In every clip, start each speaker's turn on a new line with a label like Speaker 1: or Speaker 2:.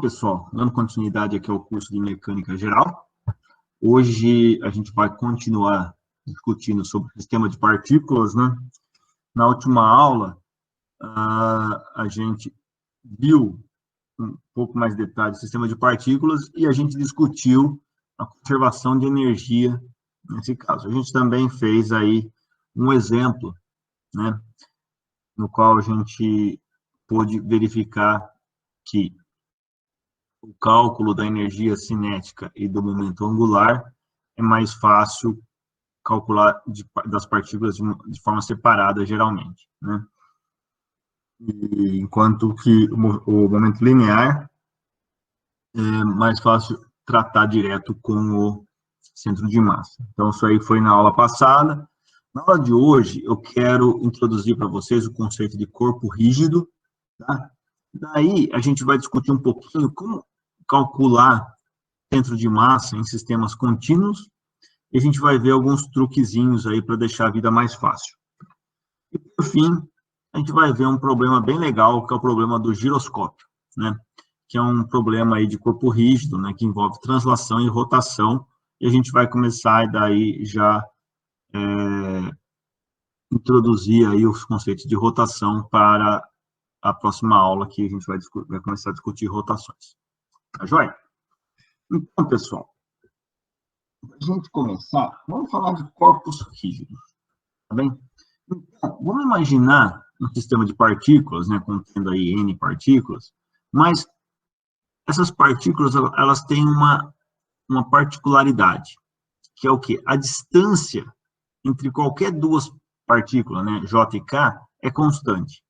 Speaker 1: Pessoal, dando continuidade aqui ao curso de Mecânica Geral, hoje a gente vai continuar discutindo sobre o sistema de partículas, né? Na última aula, a gente viu um pouco mais de detalhe do sistema de partículas e a gente discutiu a conservação de energia nesse caso. A gente também fez aí um exemplo, né? No qual a gente pôde verificar que o cálculo da energia cinética e do momento angular é mais fácil calcular das partículas de forma separada, geralmente, né? Enquanto que o momento linear é mais fácil tratar direto com o centro de massa. Então, isso aí foi na aula passada. Na aula de hoje, eu quero introduzir para vocês o conceito de corpo rígido, tá? Daí, a gente vai discutir um pouquinho como calcular centro de massa em sistemas contínuos, e a gente vai ver alguns truquezinhos aí para deixar a vida mais fácil. E, por fim, a gente vai ver um problema bem legal, que é o problema do giroscópio, né? Que é um problema aí de corpo rígido, né? Que envolve translação e rotação, e a gente vai começar daí já introduzir aí os conceitos de rotação para a próxima aula, que a gente vai começar a discutir rotações. Tá joia? Então, pessoal, para a gente começar, vamos falar de corpos rígidos, tá bem? Então, vamos imaginar um sistema de partículas, né, contendo aí N partículas, mas essas partículas, elas têm uma particularidade, que é o quê? A distância entre qualquer duas partículas, né, J e K, é constante.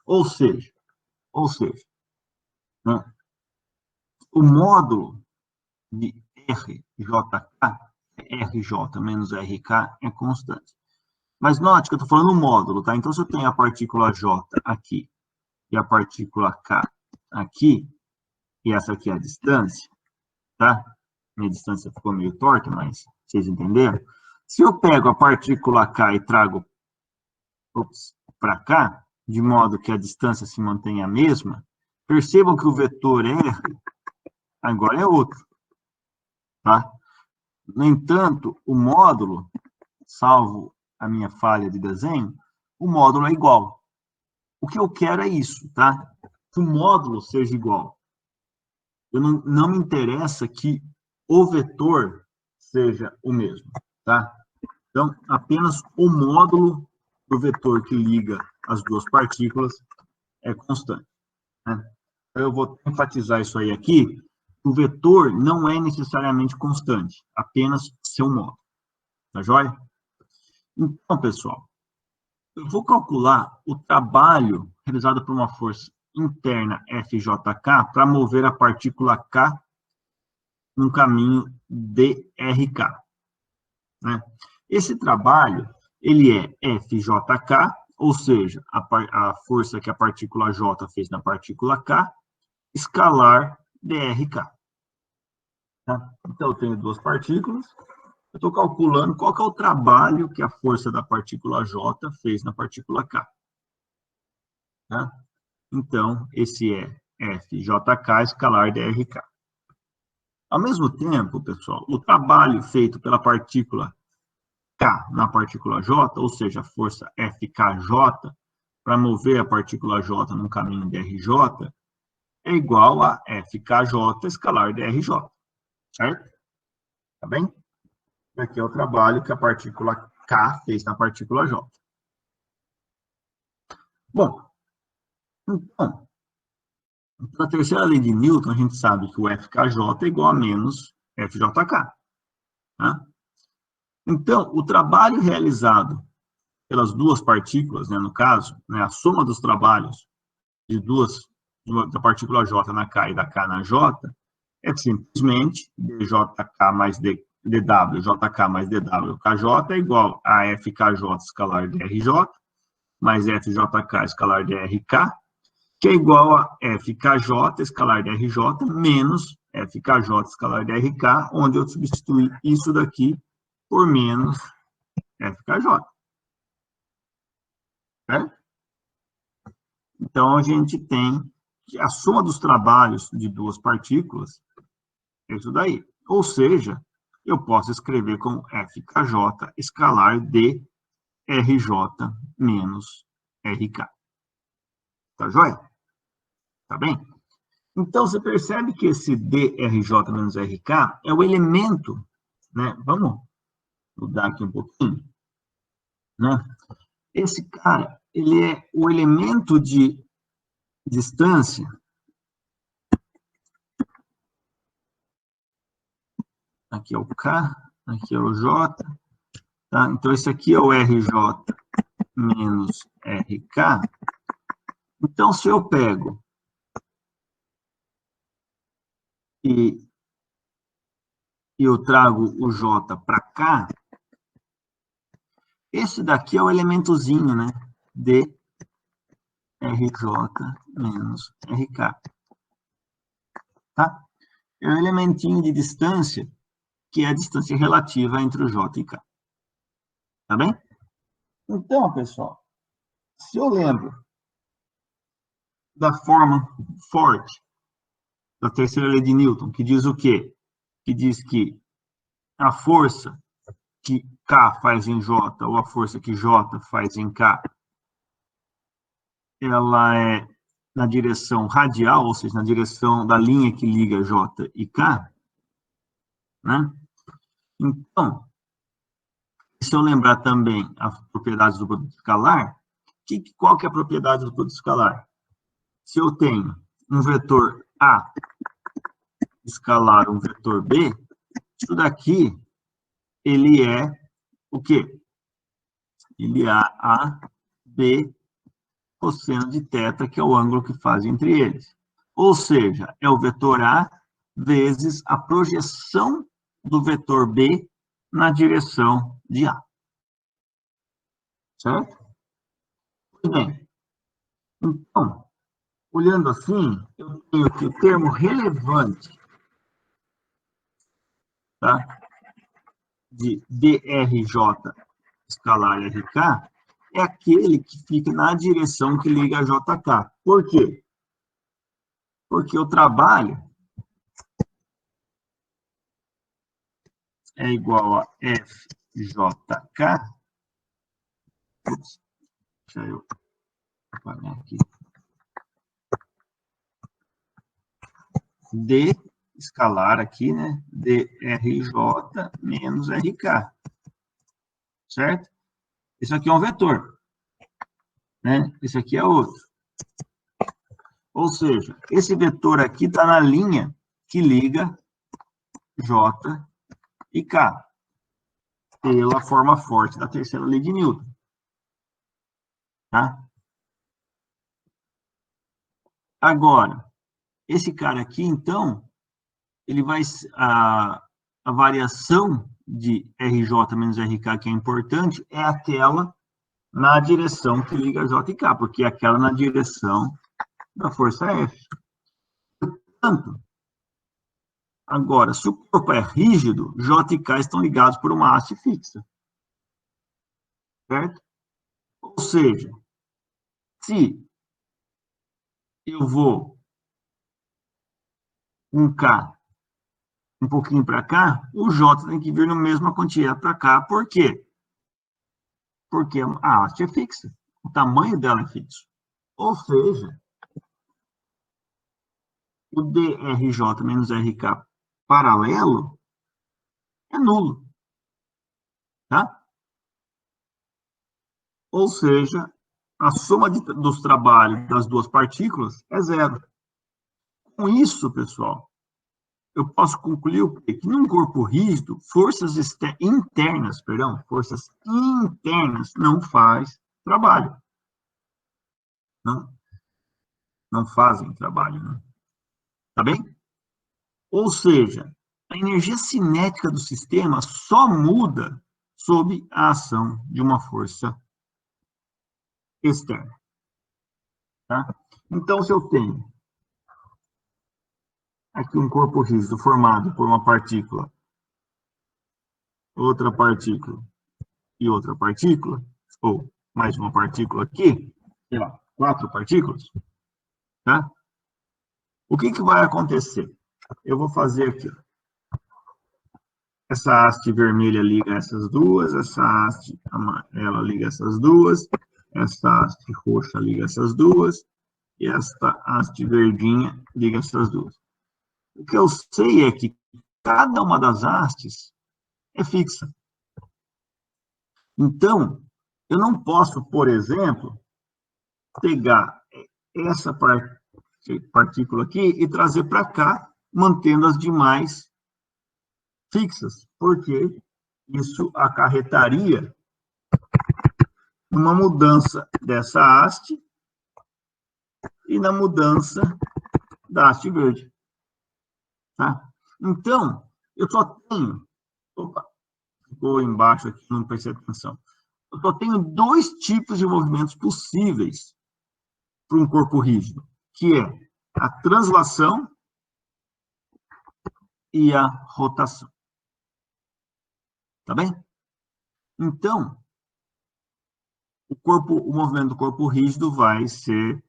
Speaker 1: Ou seja, né, o módulo de RJK, RJ menos RK, é constante. Mas note que eu estou falando módulo, tá? Então, se eu tenho a partícula J aqui e a partícula K aqui, e essa aqui é a distância, tá? Minha distância ficou meio torta, mas vocês entenderam? Se eu pego a partícula K e trago para cá, de modo que a distância se mantenha a mesma, percebam que o vetor R agora é outro, tá? No entanto, o módulo, salvo a minha falha de desenho, o módulo é igual. O que eu quero é isso, tá? Que o módulo seja igual. Eu não me interessa que o vetor seja o mesmo, tá? Então, apenas o módulo do vetor que liga as duas partículas é constante, né? Eu vou enfatizar isso aí aqui. O vetor não é necessariamente constante, apenas seu módulo. Tá joia? Então, pessoal, eu vou calcular o trabalho realizado por uma força interna FJK para mover a partícula K num caminho DRK, né? Esse trabalho, ele é FJK, ou seja, a força que a partícula J fez na partícula K, escalar DRK. Tá? Então, eu tenho duas partículas, eu estou calculando qual que é o trabalho que a força da partícula J fez na partícula K. Tá? Então, esse é FJK escalar DRK. Ao mesmo tempo, pessoal, o trabalho feito pela partícula K na partícula J, ou seja, a força FKJ, para mover a partícula J num caminho DRJ, é igual a FKJ escalar DRJ, certo? Tá bem? Aqui é o trabalho que a partícula K fez na partícula J. Bom, então, na terceira lei de Newton, a gente sabe que o FKJ é igual a menos FJK. Tá? Então, o trabalho realizado pelas duas partículas, né, no caso, né, a soma dos trabalhos de da partícula J na K e da K na J, é simplesmente dJK mais dW, JK mais dW, KJ é igual a FKJ escalar DRJ, mais FJK escalar DRK, que é igual a FKJ escalar DRJ menos FKJ escalar DRK, onde eu substituí isso daqui por menos FKJ. Certo? Então, a gente tem que a soma dos trabalhos de duas partículas é isso daí. Ou seja, eu posso escrever como FKJ escalar de RJ menos RK. Tá joia? Tá bem? Então, você percebe que esse DRJ menos RK é o elemento, né? Vamos mudar aqui um pouquinho, né? Esse cara, ele é o elemento de distância aqui é o K, aqui é o J, tá? Então, esse aqui é o RJ menos RK. Então, se eu pego e eu trago o J para cá, esse daqui é o elementozinho, né? De RJ menos RK. Tá? É o elementinho de distância, que é a distância relativa entre o J e K. Tá bem? Então, pessoal, se eu lembro da forma forte da terceira lei de Newton, que diz o quê? Que diz que a força que K faz em J, ou a força que J faz em K, ela é na direção radial, ou seja, na direção da linha que liga J e K, né? Então, se eu lembrar também as propriedades do produto escalar, qual que é a propriedade do produto escalar? Se eu tenho um vetor A escalar um vetor B, isso daqui, ele é o quê? Ele é A, B, cosseno de θ, que é o ângulo que faz entre eles. Ou seja, é o vetor A vezes a projeção do vetor B na direção de A. Certo? Muito bem. Então, olhando assim, eu tenho que o termo relevante, tá? De DRJ escalar RK é aquele que fica na direção que liga a JK. Por quê? Porque o trabalho é igual a FJK. Ups, deixa eu apagar aqui. D escalar aqui, né? DRJ menos RK. Certo? Isso aqui é um vetor. Né? Esse aqui é outro. Ou seja, esse vetor aqui está na linha que liga J e K, pela forma forte da terceira lei de Newton. Tá? Agora, esse cara aqui, então, ele vai... A variação de RJ menos RK, que é importante, é aquela na direção que liga J e K, porque é aquela na direção da força F. Portanto, agora, se o corpo é rígido, J e K estão ligados por uma haste fixa. Certo? Ou seja, se eu vou um K um pouquinho para cá, o J tem que vir na mesma quantidade para cá. Por quê? Porque a haste é fixa. O tamanho dela é fixo. Ou seja, o DRJ menos RK paralelo é nulo. Tá? Ou seja, a soma dos trabalhos das duas partículas é zero. Com isso, pessoal, eu posso concluir o quê? Que num corpo rígido, forças internas não faz trabalho. Não fazem trabalho, né? Tá bem? Ou seja, a energia cinética do sistema só muda sob a ação de uma força externa. Tá? Então, se eu tenho aqui um corpo rígido formado por uma partícula, outra partícula e outra partícula, ou mais uma partícula aqui, sei lá, 4 partículas, tá? O que vai acontecer? Eu vou fazer aqui, ó. Essa haste vermelha liga essas duas, essa haste amarela liga essas duas, essa haste roxa liga essas duas, e esta haste verdinha liga essas duas. O que eu sei é que cada uma das hastes é fixa. Então, eu não posso, por exemplo, pegar essa partícula aqui e trazer para cá, mantendo as demais fixas, porque isso acarretaria uma mudança dessa haste e na mudança da haste verde. Tá? Então, eu só tenho... Opa, ficou embaixo aqui, não prestei atenção. Eu só tenho dois tipos de movimentos possíveis para um corpo rígido, que é a translação e a rotação. Tá bem? Então, o movimento do corpo rígido vai ser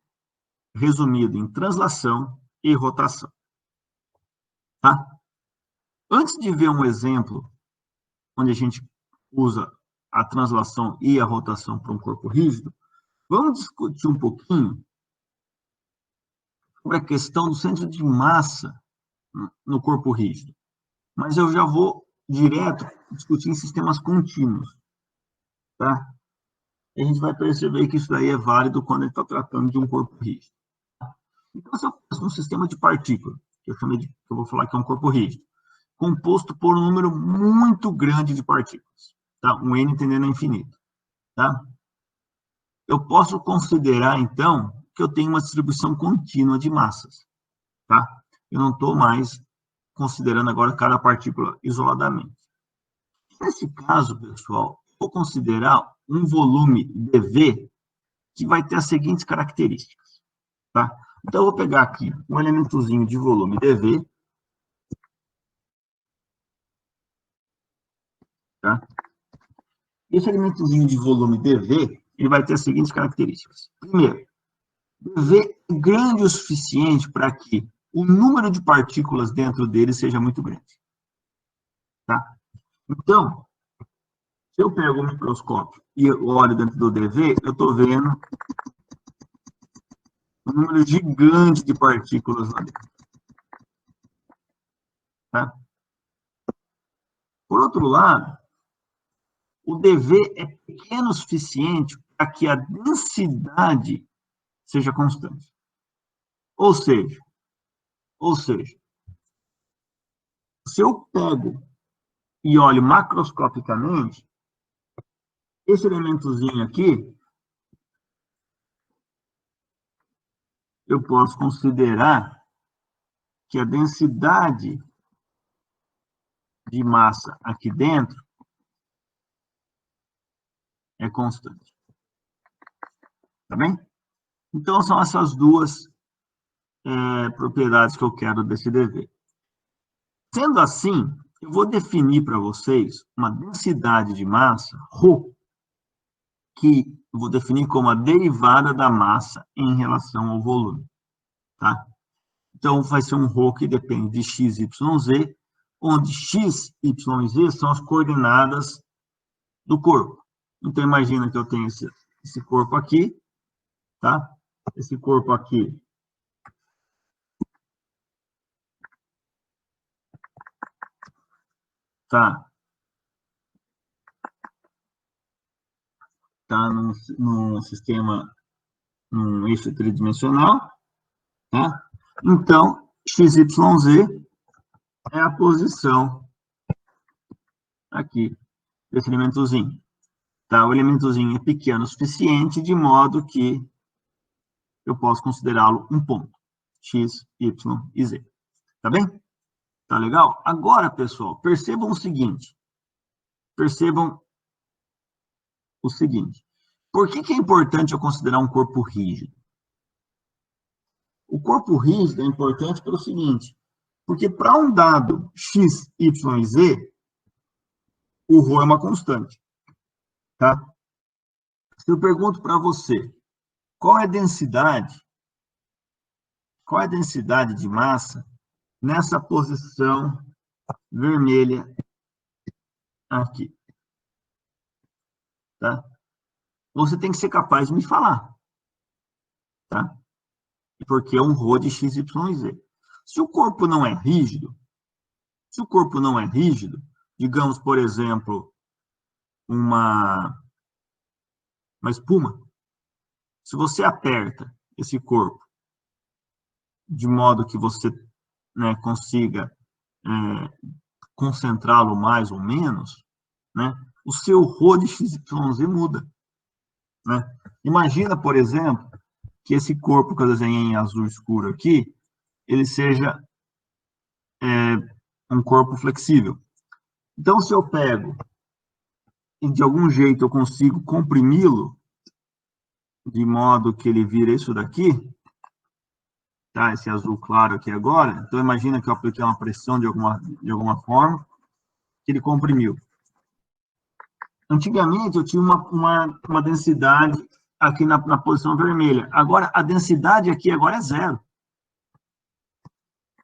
Speaker 1: resumido em translação e rotação. Tá? Antes de ver um exemplo onde a gente usa a translação e a rotação para um corpo rígido, vamos discutir um pouquinho sobre a questão do centro de massa no corpo rígido. Mas eu já vou direto discutir em sistemas contínuos. Tá? E a gente vai perceber que isso daí é válido quando a gente está tratando de um corpo rígido. Então, se eu faço um sistema de partículas, que eu vou falar que é um corpo rígido, composto por um número muito grande de partículas, tá? Um N tendendo a infinito. Tá? Eu posso considerar, então, que eu tenho uma distribuição contínua de massas. Tá? Eu não estou mais considerando agora cada partícula isoladamente. Nesse caso, pessoal, vou considerar um volume dV que vai ter as seguintes características. Tá? Então, eu vou pegar aqui um elementozinho de volume dV. Tá? Esse elementozinho de volume dV, ele vai ter as seguintes características. Primeiro, dV é grande o suficiente para que o número de partículas dentro dele seja muito grande. Tá? Então, se eu pego o microscópio e olho dentro do dV, eu estou vendo um número gigante de partículas lá dentro. Tá? Por outro lado, o dV é pequeno o suficiente para que a densidade seja constante. Ou seja, se eu pego e olho macroscopicamente, esse elementozinho aqui, eu posso considerar que a densidade de massa aqui dentro é constante. Tá bem? Então, são essas duas propriedades que eu quero desse dV. Sendo assim, eu vou definir para vocês uma densidade de massa, ρ, que eu vou definir como a derivada da massa em relação ao volume. Tá? Então, vai ser um ρ que depende de x, y, z, onde x, y e z são as coordenadas do corpo. Então, imagina que eu tenho esse corpo aqui, tá? Esse corpo aqui tá num sistema, num eixo tridimensional, tá? Então, x, y, z é a posição aqui desse elementozinho. Tá? O elementozinho é pequeno o suficiente, de modo que eu posso considerá-lo um ponto. X, Y e Z. Tá bem? Tá legal? Agora, pessoal, percebam o seguinte. Por que é importante eu considerar um corpo rígido? O corpo rígido é importante pelo seguinte, porque para um dado x, y e z, o ρ é uma constante. Tá? Se eu pergunto para você, qual é a densidade qual é a densidade de massa nessa posição vermelha aqui, tá? Você tem que ser capaz de me falar, tá? Porque é um rho de x, y, z. Se o corpo não é rígido, digamos, por exemplo, uma espuma, se você aperta esse corpo de modo que você, né, consiga concentrá-lo mais ou menos, né, o seu rho de x, y, z muda, né? Imagina, por exemplo, que esse corpo que eu desenhei em azul escuro aqui, ele seja um corpo flexível. Então, se eu pego e de algum jeito eu consigo comprimi-lo, de modo que ele vira isso daqui, tá? Esse azul claro aqui agora, então imagina que eu apliquei uma pressão de alguma forma, que ele comprimiu. Antigamente eu tinha uma densidade aqui na posição vermelha. Agora, a densidade aqui agora é zero.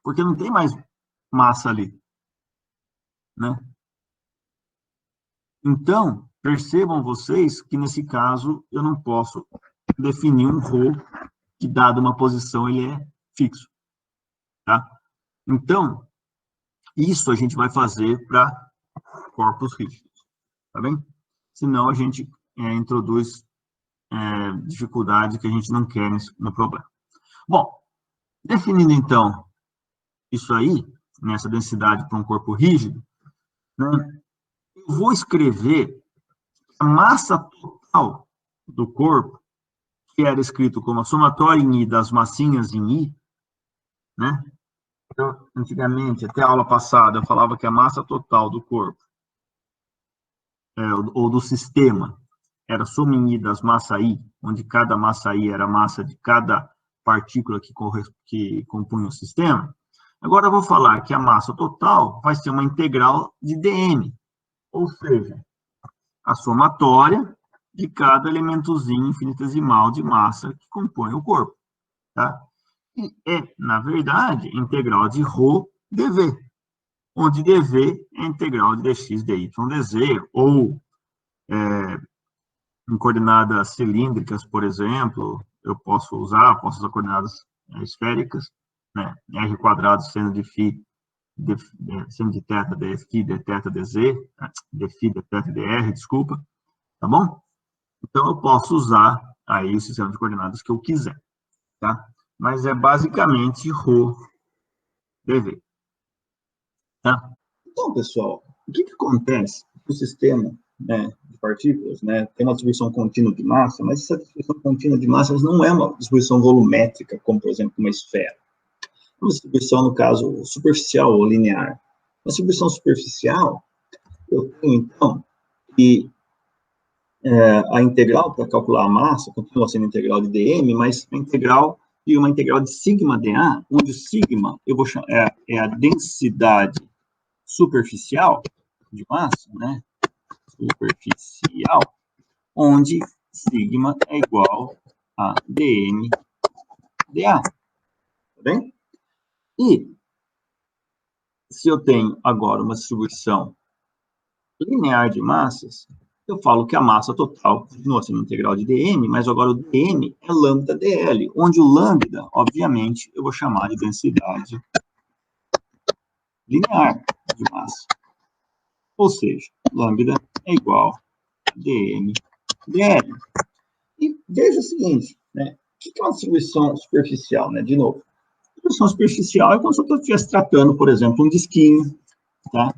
Speaker 1: Porque não tem mais massa ali, né? Então, percebam vocês que, nesse caso, eu não posso definir um rho que, dada uma posição, ele é fixo, tá? Então, isso a gente vai fazer para corpos rígidos, tá bem? Senão, a gente introduz dificuldade que a gente não quer no problema. Bom, definindo, então, isso aí, nessa densidade para um corpo rígido, né, eu vou escrever a massa total do corpo, que era escrito como a somatória em I das massinhas em I, né? Então, antigamente, até a aula passada, eu falava que a massa total do corpo, ou do sistema, era soma em I das massa I, onde cada massa I era a massa de cada partícula que compunha o sistema. Agora eu vou falar que a massa total vai ser uma integral de dm, ou seja, a somatória de cada elementozinho infinitesimal de massa que compõe o corpo, tá? E é, na verdade, integral de ρ dv, onde dv é integral de dx, dy, dz, ou em coordenadas cilíndricas, por exemplo, eu posso usar coordenadas esféricas, né? R quadrado seno de φ, seno de θ, dφ, dθ, dz, dφ, dθ, dr, desculpa, tá bom? Então, eu posso usar aí o sistema de coordenadas que eu quiser, tá? Mas é basicamente ρ dv, tá? Então, pessoal, o que acontece no sistema, né, de partículas, né? Tem uma distribuição contínua de massa, mas essa distribuição contínua de massa não é uma distribuição volumétrica, como, por exemplo, uma esfera. É uma distribuição, no caso, superficial ou linear. Uma distribuição superficial, eu tenho, então, que a integral para calcular a massa continua sendo integral de dm, mas a integral de uma integral de sigma dA, onde sigma eu vou chamar, é a densidade superficial de massa, né? Superficial, onde sigma é igual a dm dA, tá bem? E se eu tenho agora uma distribuição linear de massas, eu falo que a massa total continua sendo integral de dm, mas agora o dm é lambda dl, onde o lambda, obviamente, eu vou chamar de densidade linear de massa. Ou seja, lambda é igual a dm dl. E veja o seguinte, né? O que é uma distribuição superficial, né? De novo, distribuição superficial é como se eu estivesse tratando, por exemplo, um disquinho, tá?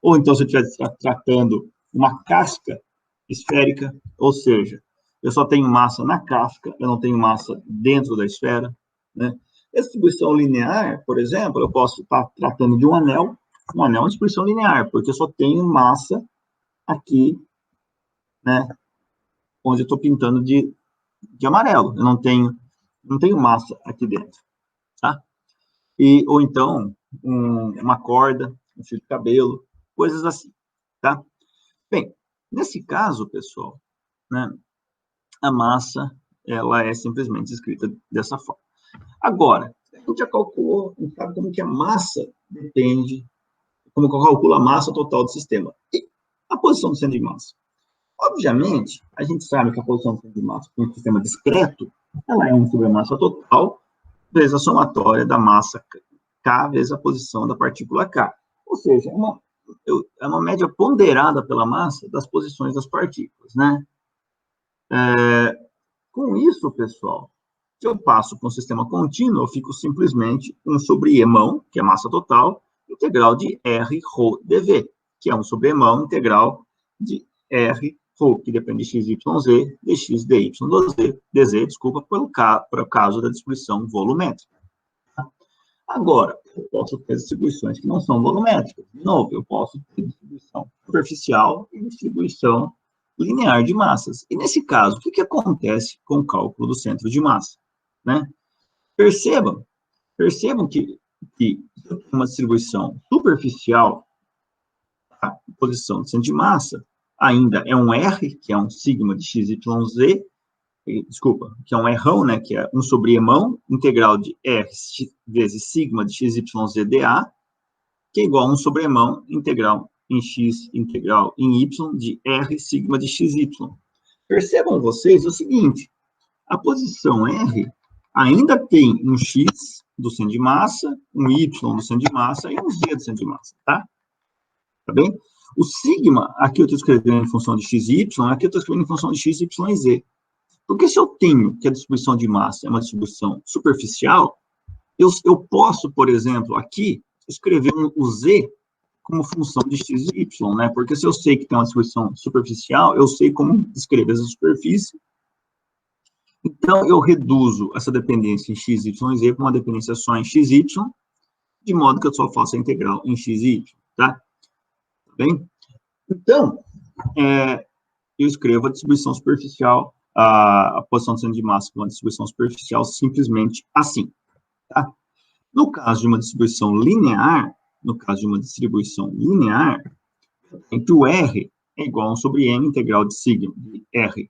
Speaker 1: Ou então se eu estivesse tratando uma casca esférica, ou seja, eu só tenho massa na casca, eu não tenho massa dentro da esfera, né? Essa distribuição linear, por exemplo, eu posso estar tratando de um anel é uma distribuição linear, porque eu só tenho massa aqui, né, onde eu estou pintando de amarelo, eu não tenho massa aqui dentro, tá? Ou então, uma corda, um fio de cabelo, coisas assim, tá? Bem, nesse caso, pessoal, né, a massa, ela é simplesmente escrita dessa forma. Agora, gente já calculou, a gente sabe como que a massa depende, como que calcula a massa total do sistema. E a posição do centro de massa? Obviamente, a gente sabe que a posição do centro de massa para um sistema discreto, ela é 1 sobre a massa total, vezes a somatória da massa K, vezes a posição da partícula K. Ou seja, é uma média ponderada pela massa das posições das partículas, né? Com isso, pessoal, se eu passo para um sistema contínuo, eu fico simplesmente 1 sobre Emão, que é massa total, integral de R ρ dV, que é 1 sobre Emão, integral de R ρ, que depende de x, y, z, dx, dy, dz, desculpa, para o caso da distribuição volumétrica. Agora, eu posso ter distribuições que não são volumétricas. De novo, eu posso ter distribuição superficial e distribuição linear de massas. E nesse caso, o que acontece com o cálculo do centro de massa? Né? Percebam que uma distribuição superficial, a posição do centro de massa ainda é um R, que é um sigma de x, y, z, desculpa, que é um Rão, né, que é 1 sobre Emão, integral de R vezes sigma de x, y, z, dA, que é igual a 1 sobre Emão, integral em x, integral em y, de R sigma de xy. Percebam vocês o seguinte, a posição R ainda tem um x do centro de massa, um y do centro de massa e um z do centro de massa, tá? Tá bem? O sigma, aqui eu estou escrevendo em função de x e y, aqui eu estou escrevendo em função de x, y e z. Porque se eu tenho que a distribuição de massa é uma distribuição superficial, eu posso, por exemplo, aqui, escrever o z como função de x e y, né? Porque se eu sei que tem uma distribuição superficial, eu sei como escrever essa superfície. Então, eu reduzo essa dependência em x, y e z para uma dependência só em x, y, de modo que eu só faço a integral em x e y, tá? Tá bem? Então, eu escrevo a distribuição superficial, a posição do centro de massa com a distribuição superficial simplesmente assim, tá? No caso de uma distribuição linear, em que o R é igual a 1 sobre M integral de sigma de R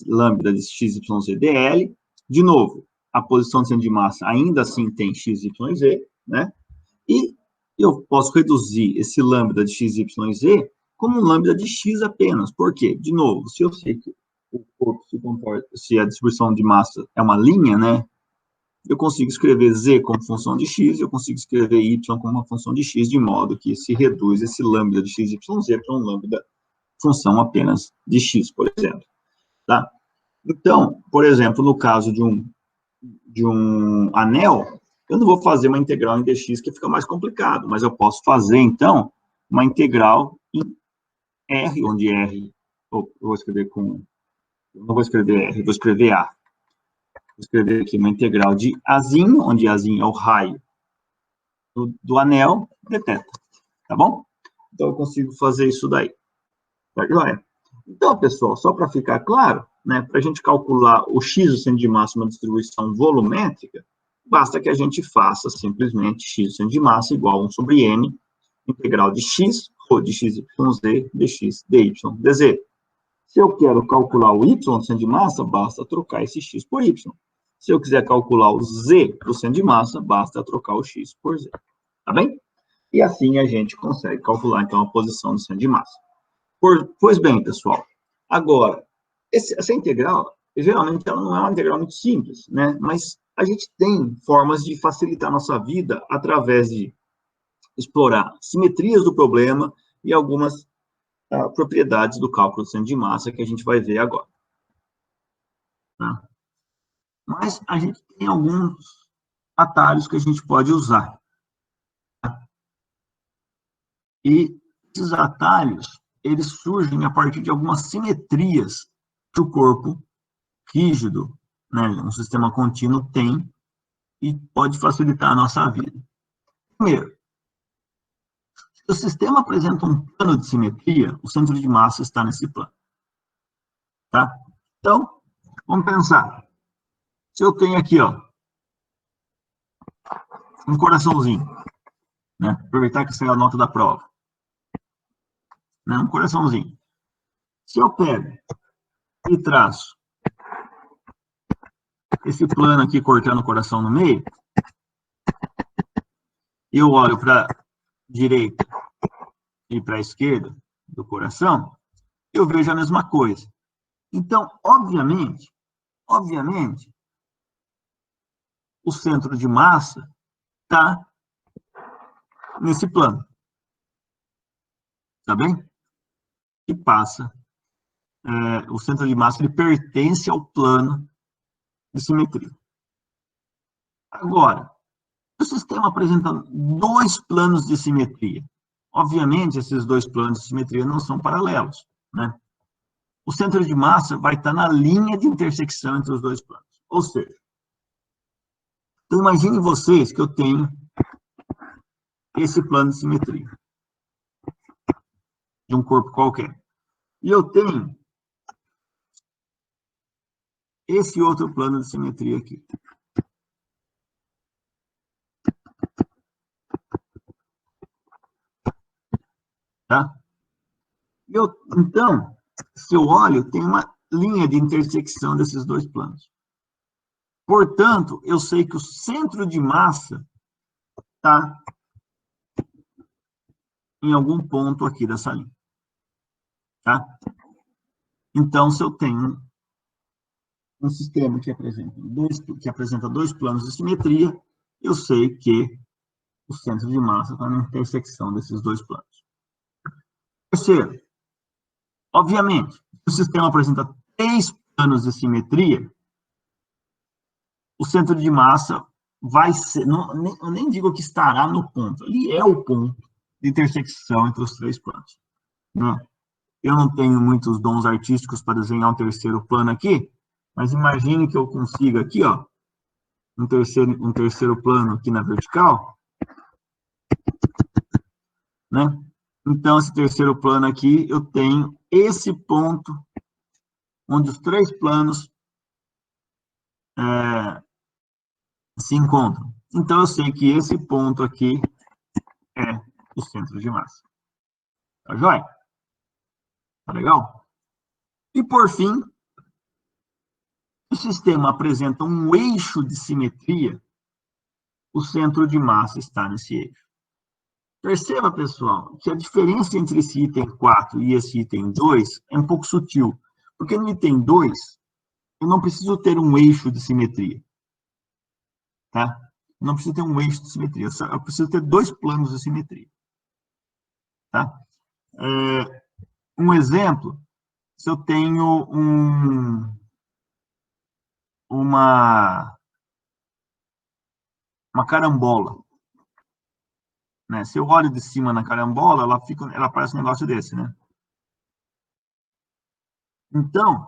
Speaker 1: lambda de x, y, z, dl. De novo, a posição do centro de massa ainda assim tem x, y e z, né? E eu posso reduzir esse lambda de x, y e z como um lambda de x apenas. Por quê? De novo, se eu sei que o corpo se comporta, se a distribuição de massa é uma linha, né? Eu consigo escrever z como função de x, eu consigo escrever y como uma função de x, de modo que se reduz esse lambda de x, y, z para um lambda função apenas de x, por exemplo. Tá? Então, por exemplo, no caso de um anel, eu não vou fazer uma integral em dx, que fica mais complicado, mas eu posso fazer, então, uma integral em R, onde R, eu vou escrever com, eu não vou escrever R, eu vou escrever A. Vou escrever aqui uma integral de Azinho, onde Azinho é o raio do anel, de θ, tá bom? Então, eu consigo fazer isso daí. Tá joia? Então, pessoal, só para ficar claro, né, para a gente calcular o x do centro de massa, uma distribuição volumétrica, basta que a gente faça simplesmente x do centro de massa igual a 1 sobre m, integral de x, ρ de x, y, z, dx, dy, dz. Se eu quero calcular o y do centro de massa, basta trocar esse x por y. Se eu quiser calcular o z do centro de massa, basta trocar o x por z. Tá bem? E assim a gente consegue calcular, então, a posição do centro de massa. Pois bem, pessoal, agora, essa integral, geralmente, ela não é uma integral muito simples, né? Mas a gente tem formas de facilitar a nossa vida através de explorar simetrias do problema e algumas propriedades do cálculo do centro de massa que a gente vai ver agora. Tá? Mas a gente tem alguns atalhos que a gente pode usar. Tá? E esses atalhos, eles surgem a partir de algumas simetrias que o corpo rígido, né, um sistema contínuo tem e pode facilitar a nossa vida. Primeiro, se o sistema apresenta um plano de simetria, o centro de massa está nesse plano. Tá? Então, vamos pensar. Se eu tenho aqui, ó, um coraçãozinho, né? Aproveitar que saiu a nota da prova. Né? Um coraçãozinho. Se eu pego e traço esse plano aqui cortando o coração no meio, eu olho para a direita e para a esquerda do coração, eu vejo a mesma coisa. Então, obviamente, o centro de massa está nesse plano. Tá bem? E passa. O centro de massa ele pertence ao plano de simetria. Agora, o sistema apresenta dois planos de simetria. Obviamente, esses dois planos de simetria não são paralelos, né? O centro de massa vai estar na linha de intersecção entre os dois planos. Ou seja, então imagine vocês que eu tenho esse plano de simetria de um corpo qualquer. E eu tenho esse outro plano de simetria aqui. Tá? Então, se eu olho, tem uma linha de intersecção desses dois planos. Portanto, eu sei que o centro de massa está em algum ponto aqui dessa linha. Tá? Então, se eu tenho um sistema que apresenta dois planos de simetria, eu sei que o centro de massa está na intersecção desses dois planos. Terceiro, obviamente, se o sistema apresenta três planos de simetria, o centro de massa vai ser, eu nem digo que estará no ponto, ele é o ponto de intersecção entre os três planos. Né? Eu não tenho muitos dons artísticos para desenhar um terceiro plano aqui, mas imagine que eu consiga aqui, ó, um terceiro plano aqui na vertical, né? Então, esse terceiro plano aqui, eu tenho esse ponto onde os três planos se encontram. Então, eu sei que esse ponto aqui é o centro de massa. Tá joia? Tá legal? E, por fim, o sistema apresenta um eixo de simetria, o centro de massa está nesse eixo. Perceba, pessoal, que a diferença entre esse item 4 e esse item 2 é um pouco sutil. Porque no item 2, eu não preciso ter um eixo de simetria. Tá? Não preciso ter um eixo de simetria. Eu preciso ter dois planos de simetria. Tá? Um exemplo, se eu tenho uma carambola. Né? Se eu olho de cima na carambola, ela parece um negócio desse, né? Então,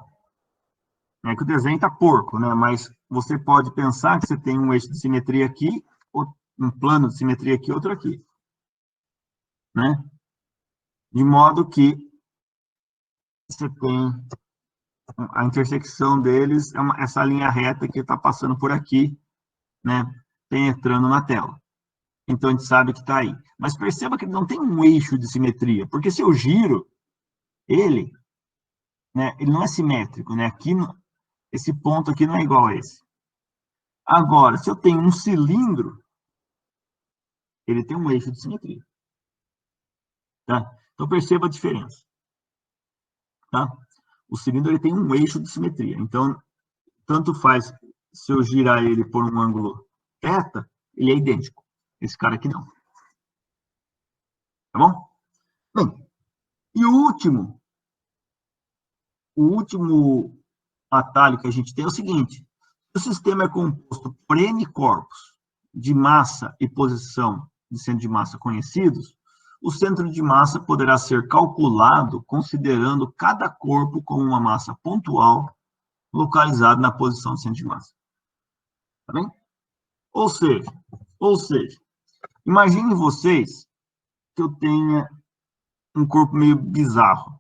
Speaker 1: é que o desenho está porco, né? Mas você pode pensar que você tem um eixo de simetria aqui, um plano de simetria aqui, outro aqui. Né? De modo que você tem a intersecção deles, essa linha reta que está passando por aqui, né? Penetrando na tela. Então, a gente sabe que está aí. Mas perceba que ele não tem um eixo de simetria, porque se eu giro ele, né, ele não é simétrico, né? Aqui, esse ponto aqui não é igual a esse. Agora, se eu tenho um cilindro, ele tem um eixo de simetria. Tá? Então, perceba a diferença. Tá? O cilindro ele tem um eixo de simetria. Então, tanto faz se eu girar ele por um ângulo reta, ele é idêntico. Esse cara aqui não. Tá bom? Bem, e o último atalho que a gente tem é o seguinte. O sistema é composto por N corpos de massa e posição de centro de massa conhecidos, o centro de massa poderá ser calculado considerando cada corpo como uma massa pontual localizada na posição de centro de massa. Tá bem? Ou seja, imagine vocês que eu tenha um corpo meio bizarro.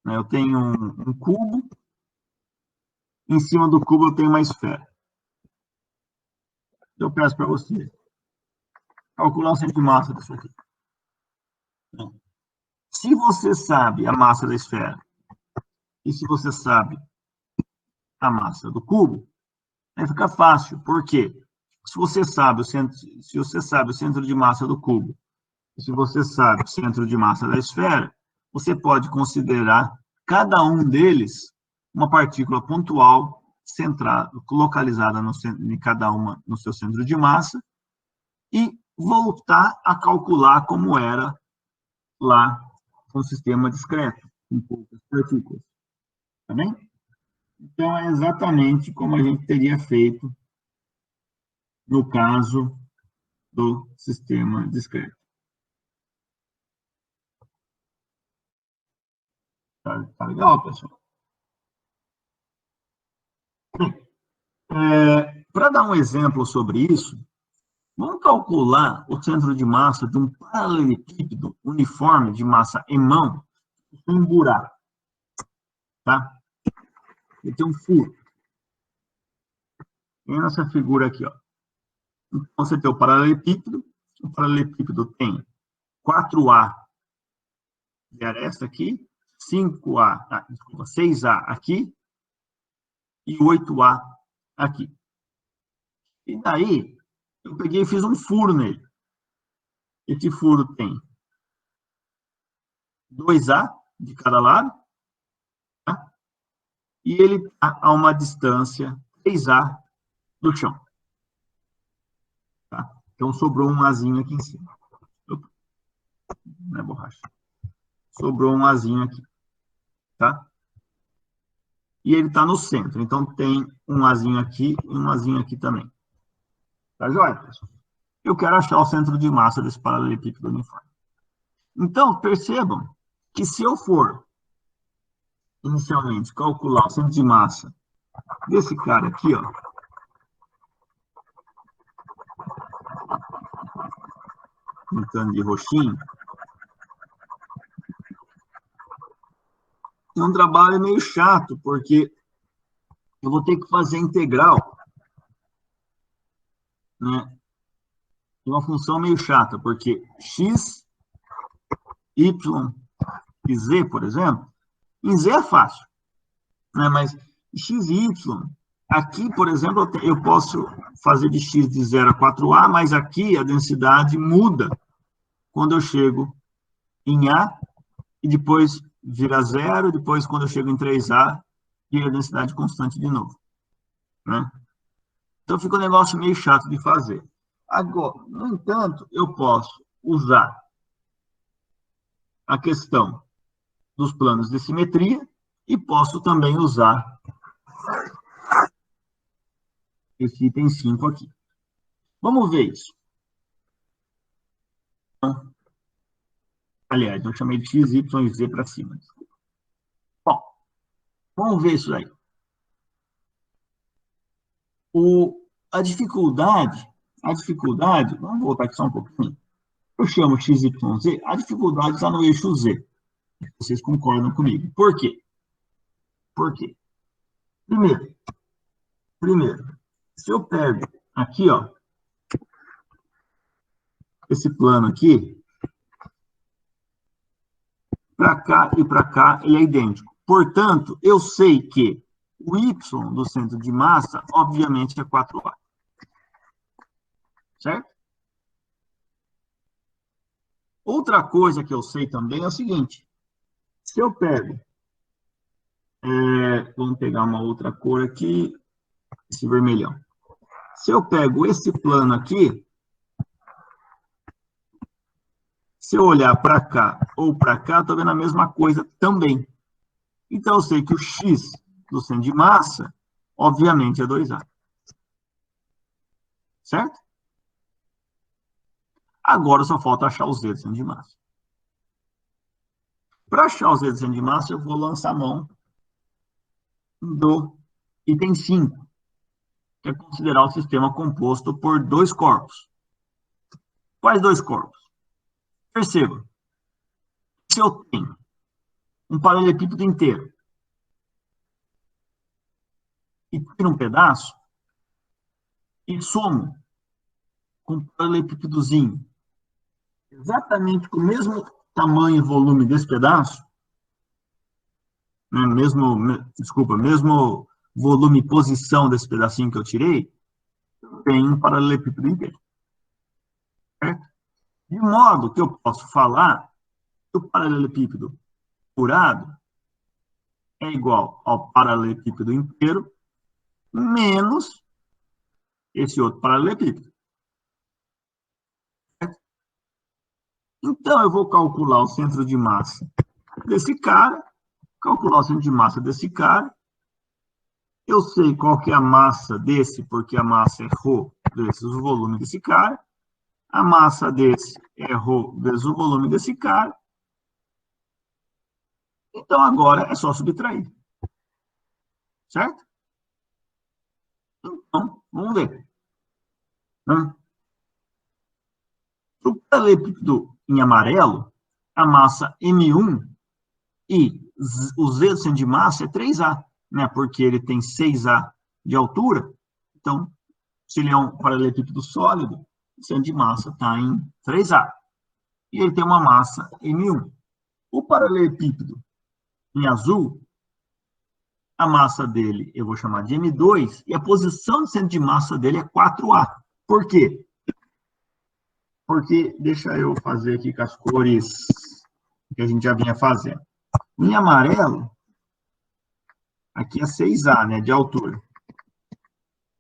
Speaker 1: Eu tenho um cubo, em cima do cubo eu tenho uma esfera. Eu peço para você calcular o centro de massa disso aqui. Se você sabe a massa da esfera, e se você sabe a massa do cubo, aí fica fácil. Por quê? Se você sabe o centro de massa do cubo, se você sabe o centro de massa da esfera, você pode considerar cada um deles uma partícula pontual centrada, localizada em cada uma no seu centro de massa, e voltar a calcular como era lá com o sistema discreto, com poucas partículas. Tá bem? Então, é exatamente como a gente teria feito no caso do sistema discreto. Tá legal, pessoal? Para dar um exemplo sobre isso, vamos calcular o centro de massa de um paralelepípedo uniforme de massa em mão, com um buraco. Tá? Ele tem um furo. E nessa figura aqui, ó. Então, você tem o paralelepípedo tem 4A de aresta aqui, 6A aqui e 8A aqui. E daí, eu peguei e fiz um furo nele. Esse furo tem 2A de cada lado, tá? E ele está a uma distância 3A do chão. Tá? Então, sobrou um Azinho aqui em cima. Não é borracha. Sobrou um Azinho aqui. Tá? E ele está no centro. Então, tem um Azinho aqui e um Azinho aqui também. Tá joia, pessoal? Eu quero achar o centro de massa desse paralelepípedo uniforme. Então, percebam que se eu for, inicialmente, calcular o centro de massa desse cara aqui, ó, pintando de roxinho, é um trabalho meio chato, porque eu vou ter que fazer integral, né? É uma função meio chata, porque x, y e z, por exemplo, em z é fácil, né? Mas x e y, aqui, por exemplo, eu posso fazer de x de 0 a 4a, mas aqui a densidade muda quando eu chego em A, e depois vira 0, depois quando eu chego em 3A, vira a densidade constante de novo. Né? Então fica um negócio meio chato de fazer. Agora, no entanto, eu posso usar a questão dos planos de simetria e posso também usar esse item 5 aqui. Vamos ver isso. Aliás, eu chamei de x, y e z para cima. Bom, vamos ver isso aí. A dificuldade, vamos voltar aqui só um pouquinho. Eu chamo x, y, z, a dificuldade está no eixo z. Vocês concordam comigo. Por quê? Por quê? Primeiro, se eu pego aqui, ó, esse plano aqui, para cá e para cá, ele é idêntico. Portanto, eu sei que o y do centro de massa, obviamente, é 4A. Certo? Outra coisa que eu sei também é o seguinte. Se eu pego... vamos pegar uma outra cor aqui, esse vermelhão. Se eu pego esse plano aqui, se eu olhar para cá ou para cá, estou vendo a mesma coisa também. Então, eu sei que o x do centro de massa, obviamente, é 2A. Certo? Agora só falta achar o z do centro de massa. Para achar o z do centro de massa, eu vou lançar a mão do item 5, que é considerar o sistema composto por dois corpos. Quais dois corpos? Perceba, se eu tenho um paralelepípedo inteiro e tiro um pedaço e somo com um paralelepípedozinho exatamente com o mesmo tamanho e volume desse pedaço, né, mesmo volume e posição desse pedacinho que eu tirei, tenho um paralelepípedo inteiro. Certo? De modo que eu posso falar que o paralelepípedo curado é igual ao paralelepípedo inteiro menos esse outro paralelepípedo. Certo? Então, eu vou calcular o centro de massa desse cara, calcular o centro de massa desse cara. Eu sei qual que é a massa desse, porque a massa é ρ vezes o volume desse cara. A massa desse é ρ vezes o volume desse cara. Então, agora é só subtrair. Certo? Então, vamos ver. O paralelepípedo em amarelo, a massa M1 e o Z do centro de massa é 3A, né? Porque ele tem 6A de altura. Então, se ele é um paralelepípedo sólido, o centro de massa está em 3A. E ele tem uma massa M1. O paralelepípedo em azul, a massa dele eu vou chamar de M2, e a posição de centro de massa dele é 4A. Por quê? Porque, deixa eu fazer aqui com as cores que a gente já vinha fazendo. Em amarelo, aqui é 6A, né, de altura.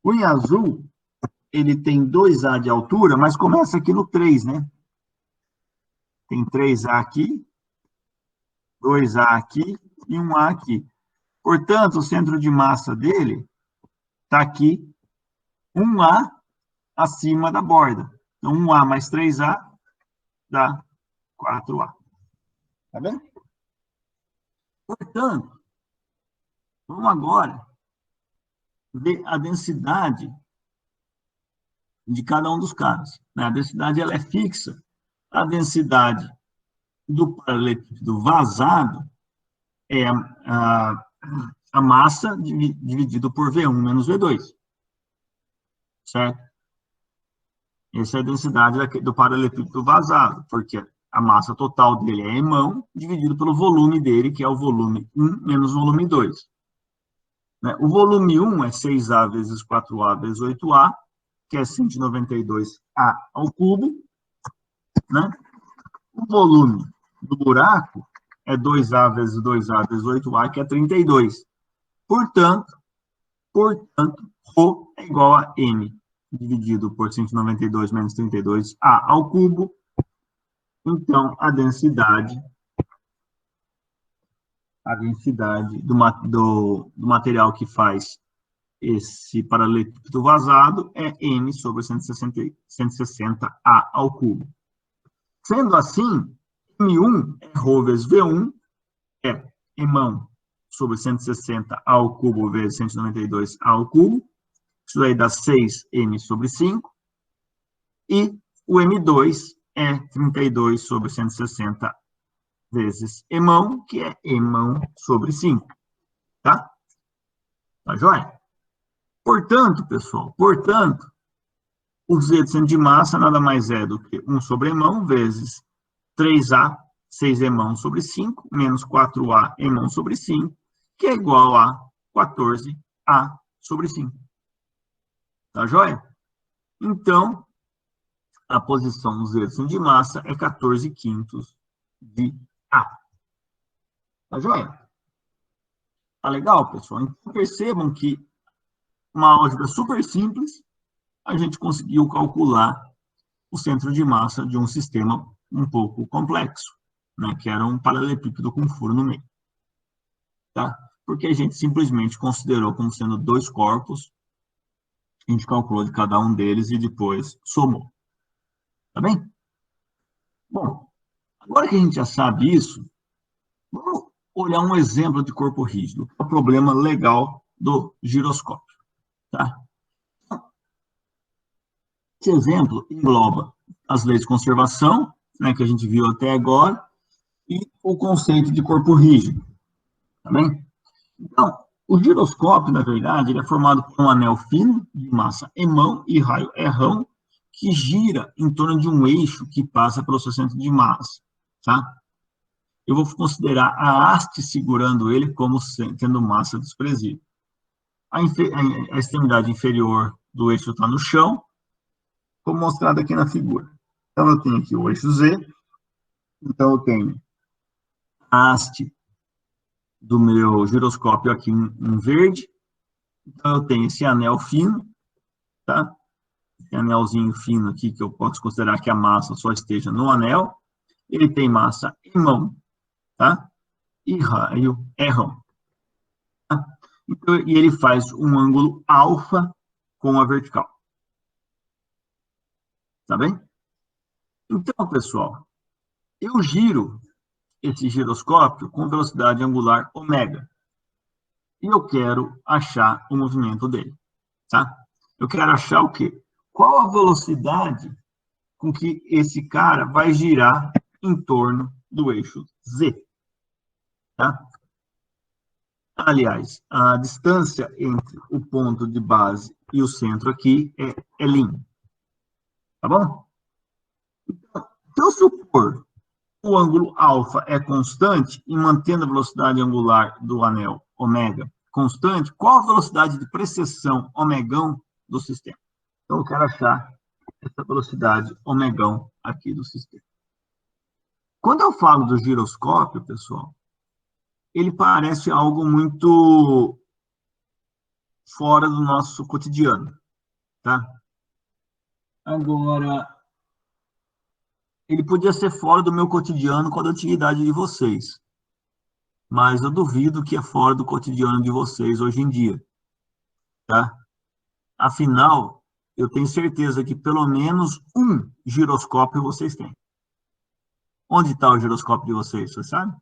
Speaker 1: O em azul, ele tem 2A de altura, mas começa aqui no 3, né? Tem 3A aqui, 2A aqui e 1A aqui. Portanto, o centro de massa dele está aqui, 1A acima da borda. Então, 1A mais 3A dá 4A. Tá vendo? Portanto, vamos agora ver a densidade de cada um dos caras. A densidade ela é fixa. A densidade do paralelepípedo vazado é a massa dividido por V1 menos V2. Certo? Essa é a densidade do paralelepípedo vazado, porque a massa total dele é emão, dividido pelo volume dele, que é o volume 1 menos o volume 2. O volume 1 é 6A vezes 4A vezes 8A, que é 192A ao cubo. Né? O volume do buraco é 2A vezes 2A vezes 8A, que é 32. Portanto, ρ é igual a M, dividido por 192 menos 32A ao cubo. Então, a densidade do material que faz esse paralelepípedo vazado é M sobre 160A ao cubo. Sendo assim, M1 é ρ vezes V1, é emão sobre 160 ao cubo vezes 192 ao cubo. Isso aí dá 6M sobre 5. E o M2 é 32 sobre 160 vezes emão, que é emão sobre 5. Tá? Tá joia? Portanto, pessoal, o Z do centro de massa nada mais é do que 1 sobre emão vezes 3A, 6 emão sobre 5, menos 4A emão sobre 5, que é igual a 14A sobre 5. Tá joia? Então, a posição do Z do centro de massa é 14 quintos de A. Tá joia? Tá legal, pessoal? Então, percebam que uma álgebra super simples, a gente conseguiu calcular o centro de massa de um sistema um pouco complexo, né, que era um paralelepípedo com furo no meio. Tá? Porque a gente simplesmente considerou como sendo dois corpos, a gente calculou de cada um deles e depois somou. Tá bem? Bom, agora que a gente já sabe isso, vamos olhar um exemplo de corpo rígido, que é o problema legal do giroscópio. Tá? Esse exemplo engloba as leis de conservação, né, que a gente viu até agora, e o conceito de corpo rígido. Tá bem? Então, o giroscópio, na verdade, ele é formado por um anel fino de massa emão e raio errão, que gira em torno de um eixo que passa pelo seu centro de massa. Tá? Eu vou considerar a haste segurando ele como tendo massa desprezível. a extremidade inferior do eixo está no chão, como mostrado aqui na figura. Então, eu tenho aqui o eixo Z, então eu tenho a haste do meu giroscópio aqui em verde, então eu tenho esse anel fino, tá? Esse anelzinho fino aqui, que eu posso considerar que a massa só esteja no anel, ele tem massa em mão, tá? E raio é rão. Tá? Então, e ele faz um ângulo alfa com a vertical. Tá bem? Então, pessoal, eu giro esse giroscópio com velocidade angular ômega. E eu quero achar o movimento dele, tá? Eu quero achar o quê? Qual a velocidade com que esse cara vai girar em torno do eixo Z, tá? Aliás, a distância entre o ponto de base e o centro aqui é L', tá bom? Então, se eu supor o ângulo alfa é constante e mantendo a velocidade angular do anel ômega constante, qual a velocidade de precessão omegão do sistema? Então, eu quero achar essa velocidade omegão aqui do sistema. Quando eu falo do giroscópio, pessoal, ele parece algo muito fora do nosso cotidiano, tá? Agora, ele podia ser fora do meu cotidiano com a atividade de vocês, mas eu duvido que é fora do cotidiano de vocês hoje em dia, tá? Afinal, eu tenho certeza que pelo menos um giroscópio vocês têm. Onde está o giroscópio de vocês, você sabe?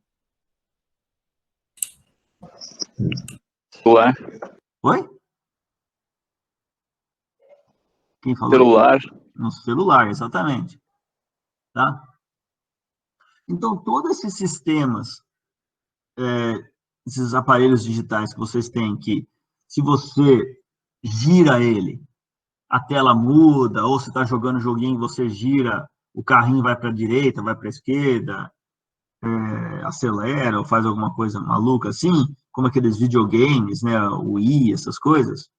Speaker 2: Celular.
Speaker 1: Oi? Quem falou?
Speaker 2: Celular.
Speaker 1: No celular, exatamente. Tá? Então, todos esses sistemas, esses aparelhos digitais que vocês têm, que se você gira ele, a tela muda, ou se está jogando joguinho, você gira, o carrinho vai para a direita, vai para a esquerda, acelera ou faz alguma coisa maluca assim, como aqueles videogames, né, o Wii, essas coisas,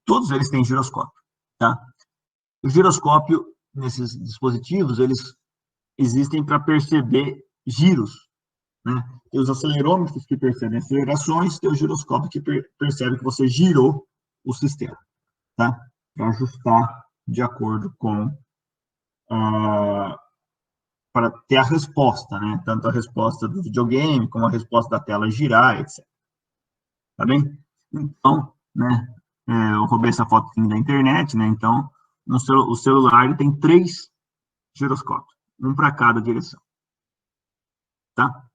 Speaker 1: todos eles têm giroscópio, tá? O giroscópio, nesses dispositivos, eles existem para perceber giros, né? Tem os acelerômetros que percebem acelerações, tem o giroscópio que percebe que você girou o sistema, tá? Para ajustar de acordo com para ter a resposta, né? Tanto a resposta do videogame, como a resposta da tela girar, etc. Tá bem? Então, né? Eu roubei essa foto da internet, né? Então, o celular ele tem 3 giroscópios, um para cada direção. Tá?